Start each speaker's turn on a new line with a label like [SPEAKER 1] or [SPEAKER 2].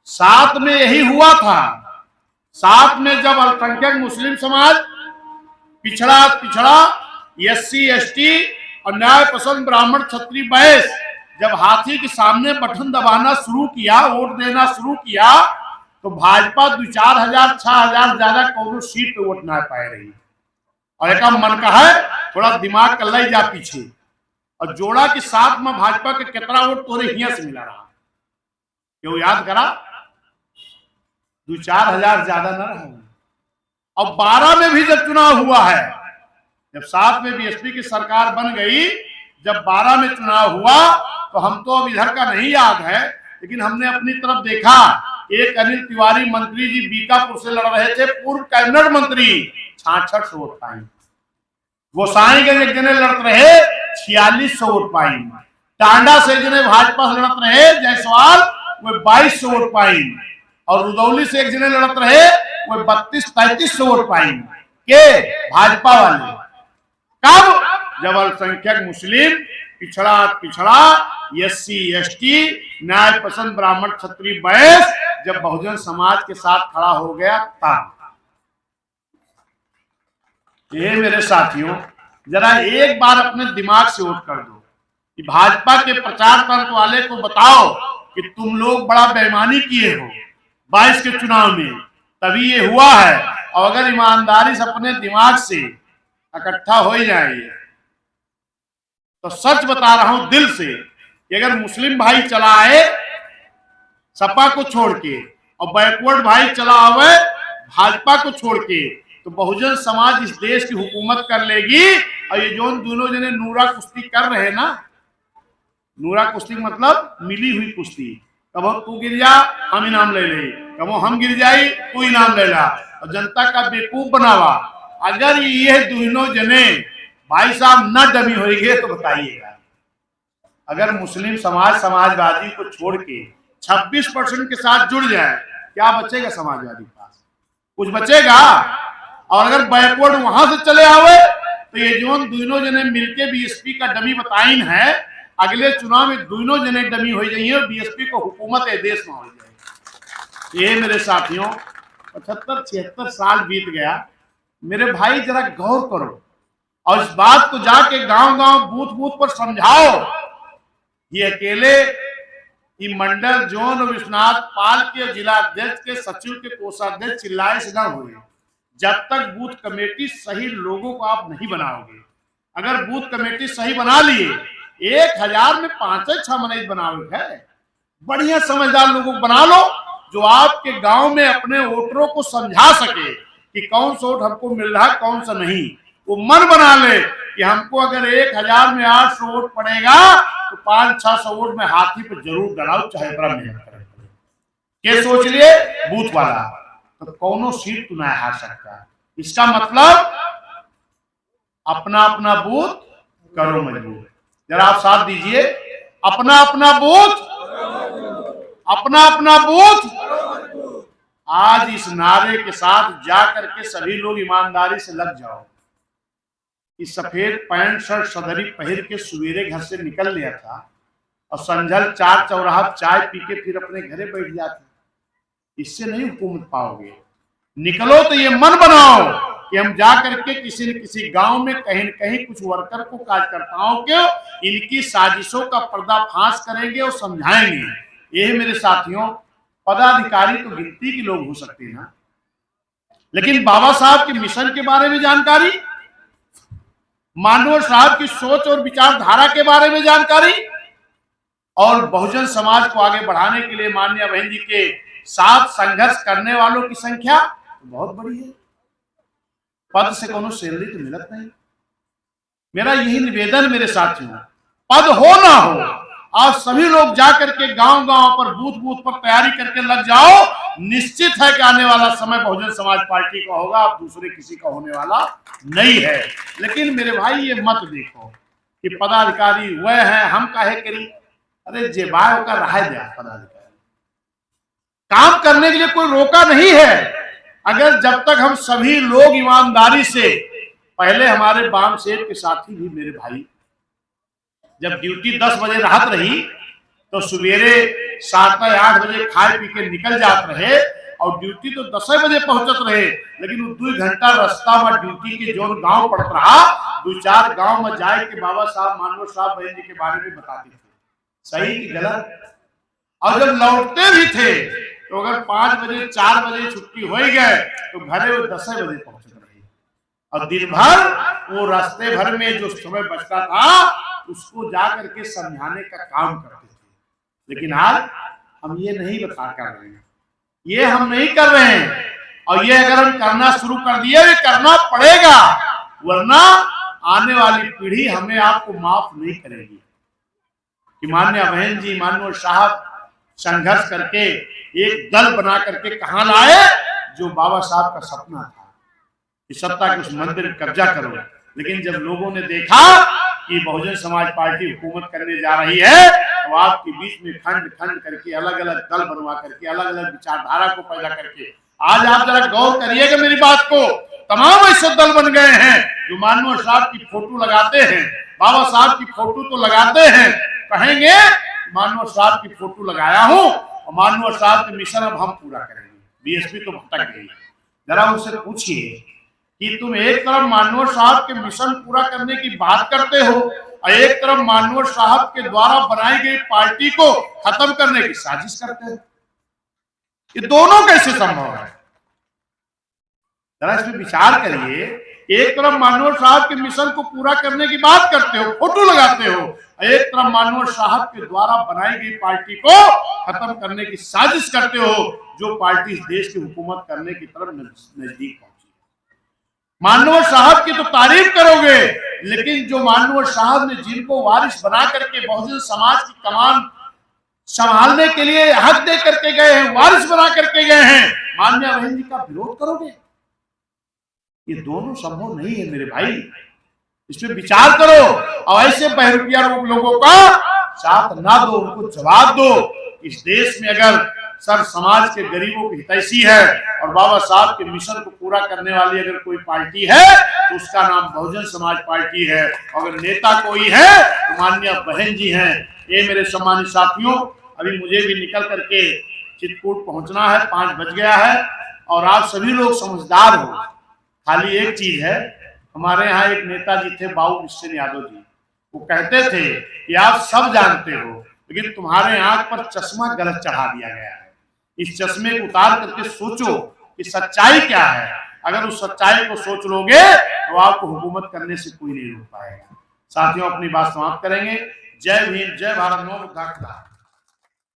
[SPEAKER 1] साथ में यही हुआ था। साथ में जब अल्पसंख्यक मुस्लिम समाज, पिछड़ा पिछड़ा, SC ST और न्याय पसंद ब्राह्मण क्षत्रिय वैश्य जब हाथी के सामने बटन दबाना शुरू किया, वोट देना शुरू किया, तो भाजपा 2-4 हजार 6 हजार ज्यादा कोनो सीट पे वोट ना पाए रही। और एक मन का है थोड़ा दिमाग कर लाई जा पीछे और जोड़ा के साथ में भाजपा के कितना वोट तोरे हिया से मिला रहा, क्यों याद करा? 2-4 हजार ज्यादा न रहा। अब 12 में भी जब चुनाव हुआ है, जब 7 में BSP की सरकार बन गई, जब 12 में चुनाव हुआ, तो हम तो अब इधर का नहीं याद है, लेकिन हमने अपनी तरफ देखा। एक अनिल तिवारी मंत्री जी बीकापुर से लड़ रहे थे, पूर्व कैबिनेट मंत्री, 66 वोट पाए। गोसाईगंज एक जने लड़ते रहे, 4600 वोट पाई। टांडा से जने भाजपा से लड़ते रहे जायसवाल, वो 2200 वोट पाई। और रुदौली से एक जने लड़ते रहे, वो 32-3300 वोट पाई के भाजपा वाले। कब? जब अल्पसंख्यक मुस्लिम, पिछड़ा पिछड़ा, SC ST, न्याय पसंद ब्राह्मण क्षत्रिय वैश्य जब बहुजन समाज के साथ खड़ा हो गया तब। ये मेरे साथियों, जरा एक बार अपने दिमाग से उठ कर दो कि भाजपा के प्रचार तंत्र वाले को बताओ कि तुम लोग बड़ा बेईमानी किए हो 22 के चुनाव में, तभी ये हुआ है। और अगर ईमानदारी से अपने दिमाग से इकट्ठा हो ही जाएंगे तो सच बता रहा हूं दिल से कि अगर मुस्लिम भाई चला आए सपा को छोड़ के और बैकवर्ड भाई चला आवे भाजपा को छोड़ के, तो बहुजन समाज इस देश की हुकूमत कर लेगी। और ये जो दोनों जने नूरा कुश्ती कर रहे ना, नूरा कुश्ती मतलब मिली हुई कुश्ती, कब तू गिर जा हम इनाम ले ले, कब हम गिर जाई तू इनाम ले ला, और जनता का बेवकूफ बनावा। अगर ये दोनों जने भाई साहब न डमी होंगे तो बताइएगा, अगर मुस्लिम समाज समाजवादी को छोड़ के 26% के साथ जुड़ जाए, क्या बचेगा समाजवादी के पास? कुछ बचेगा? और अगर बैकवर्ड वहां से चले आवे तो ये जो दोनों जने मिलके BSP का डमी बताइन है, अगले चुनाव में दोनों जने डमी हो जाइए और BSP को हुकूमत है देश में हो जाए। ये मेरे साथियों 75-76 साल बीत गया। मेरे भाई जरा गौर करो और इस बात को जाके गांव गांव बूथ बूथ पर समझाओ। ये अकेले ये मंडल जोन और विश्वनाथ पाल के जिला अध्यक्ष के सचिव के कोषाध्यक्ष चिल्लाए से न हुए जब तक बूथ कमेटी सही लोगों को आप नहीं बनाओगे। अगर बूथ कमेटी सही बना लिए, 1000 में 5-6 मरीज बनाओगे है, बढ़िया समझदार लोगों को बना लो जो आपके गांव में अपने वोटरों को समझा सके कि कौन सा वोट हमको मिल रहा है कौन सा नहीं। वो मन बना ले कि हमको अगर 1000 में 800 वोट पड़ेगा तो 500-600 वोट में हाथी पे जरूर डराओ, चाहे बड़ा मेहनत करे। ये सोच लिए बूथ वाला तो कौनो सीट तू नहीं हार सकता। इसका मतलब अपना अपना बूथ करो मजबूत। जरा आप साथ दीजिए, अपना अपना बूथ, अपना अपना बूथ। आज इस नारे के साथ जा करके सभी लोग ईमानदारी से लग जाओ। इस सफेद पैंट शर्ट सदरी पहन के सवेरे घर से निकल लिया था और संझल 4 चौराहा चाय पी के फिर अपने घरे बैठ जाते। इससे नहीं हुकूमत पाओगे। निकलो तो ये मन बनाओ कि हम जा करके किसी न किसी गांव में कहीं न कहीं कुछ वर्कर को, कार्यकर्ताओं को इनकी साजिशों का पर्दाफाश करेंगे और समझाएंगे। यही मेरे साथियों, पदाधिकारी तो गिनती के लोग हो सकते हैं ना, लेकिन बाबा साहब के मिशन के बारे में जानकारी, मानव साहब की सोच और विचारधारा के बारे में जानकारी और बहुजन समाज को आगे बढ़ाने के लिए माननीय बहन जी के साथ संघर्ष करने वालों की संख्या बहुत बड़ी है। पद से कोनो सैलरी तो मिलत नहीं। मेरा यही निवेदन मेरे साथियों, पद हो ना हो, आप सभी लोग जाकर के गांव गांव पर बूथ बूथ पर तैयारी करके लग जाओ। निश्चित है कि आने वाला समय बहुजन समाज पार्टी का होगा, आप दूसरे किसी का होने वाला नहीं है। लेकिन मेरे भाई ये मत देखो कि पदाधिकारी वह है हम काहे करी। अरे जेबाय का रहा दिया, पदाधिकारी काम करने के लिए कोई रोका नहीं है। अगर जब तक हम सभी लोग ईमानदारी से, पहले हमारे बाम सेठ के साथी भी मेरे भाई, जब ड्यूटी 10 बजे रात रही तो सवेरे 7 या 8 बजे खाए पी के निकल जाते रहे और ड्यूटी तो 10 बजे पहुंचत रहे, लेकिन वो 2 घंटा रास्ता में ड्यूटी के जो गांव पड़त रहा 2-4 गांव में जाए के बाबा साहब मानव साहब बहन जी के बारे में बताते थे, सही कि गलत। और जब लौटते भी थे तो अगर 5 बजे 4 बजे छुट्टी हो गए तो घरे वो 10 बजे पहुंचते रहे, और दिन भर वो रास्ते भर में जो समय बचता था उसको जा करके समझाने का काम करते थे। लेकिन आज हम ये नहीं बता कर रहे हैं, ये हम नहीं कर रहे हैं, और ये अगर हम करना शुरू कर दिए ये करना पड़ेगा, वरना आने वाली पीढ़ी हमें आपको माफ नहीं करेगी। कि मान्य बहन जी मानव साहब संघर्ष करके एक दल बना करके कहां लाए, जो बाबा साहब का सपना था कि सत्ता के उस मंदिर में कब्जा करो। लेकिन जब लोगों ने देखा कि बहुजन समाज पार्टी हुकूमत करने जा रही है तो आपके बीच में खंड खंड करके अलग अलग दल बनवा करके अलग अलग विचारधारा को पैदा करके, आज आप जरा गौर करिएगा मेरी बात को, तमाम ऐसे दल बन गए हैं जो मानव साहब की फोटो लगाते हैं, बाबा साहब की फोटो तो लगाते हैं, कहेंगे मानव साहब की फोटो लगाया हूं और मानव साहब के मिशन अब हम पूरा करेंगे। बीएसपी तो भटक गई। जरा उनसे पूछिए कि तुम एक तरफ मानव साहब के मिशन पूरा करने की बात करते हो और एक तरफ मानव साहब के द्वारा बनाई गई पार्टी को खत्म करने की साजिश करते हो, ये दोनों कैसे संभव है? जरा इसमें विचार करिए। एक तरफ मानव साहब के मिशन को पूरा करने की बात करते हो, फोटो लगाते हो, एक तरफ मानव साहब के द्वारा बनाई गई पार्टी को खत्म करने की साजिश करते हो, जो पार्टी इस देश की हुकूमत करने की तरफ नजदीक पहुंची। मानव साहब की तो तारीफ करोगे, लेकिन जो मानव साहब ने जिनको वारिस बना करके बहुजन समाज की कमान संभालने के लिए हक दे करके गए हैं, वारिस बना करके गए हैं, मान्य बहन जी का विरोध करोगे? ये दोनों संभव नहीं है मेरे भाई, इसमें विचार करो और ऐसे बहरूपिया लोगों का साथ ना दो, उनको जवाब दो। इस देश में अगर सर समाज के गरीबों की हितैषी है और बाबा साहब के मिशन को पूरा करने वाली अगर कोई पार्टी है तो उसका नाम बहुजन समाज पार्टी है, अगर नेता कोई है तो माननीय बहन जी हैं। ये मेरे सम्मानित साथियों, अभी मुझे भी निकल करके चित्रकूट पहुंचना है, 5 बज गया है, और आप सभी लोग समझदार हो। खाली एक चीज है, हमारे यहाँ एक नेताजी थे बाबू निश्चल यादव जी, वो कहते थे कि आप सब जानते हो लेकिन तुम्हारे आंख पर चश्मा गलत चढ़ा दिया गया है, इस चश्मे को उतार करके सोचो कि सच्चाई क्या है। अगर उस सच्चाई को सोच लोगे तो आपको हुकूमत करने से कोई नहीं रोक पाएगा। साथियों, अपनी बात समाप्त करेंगे। जय भीम, जय भारत, नमो बुद्धाय।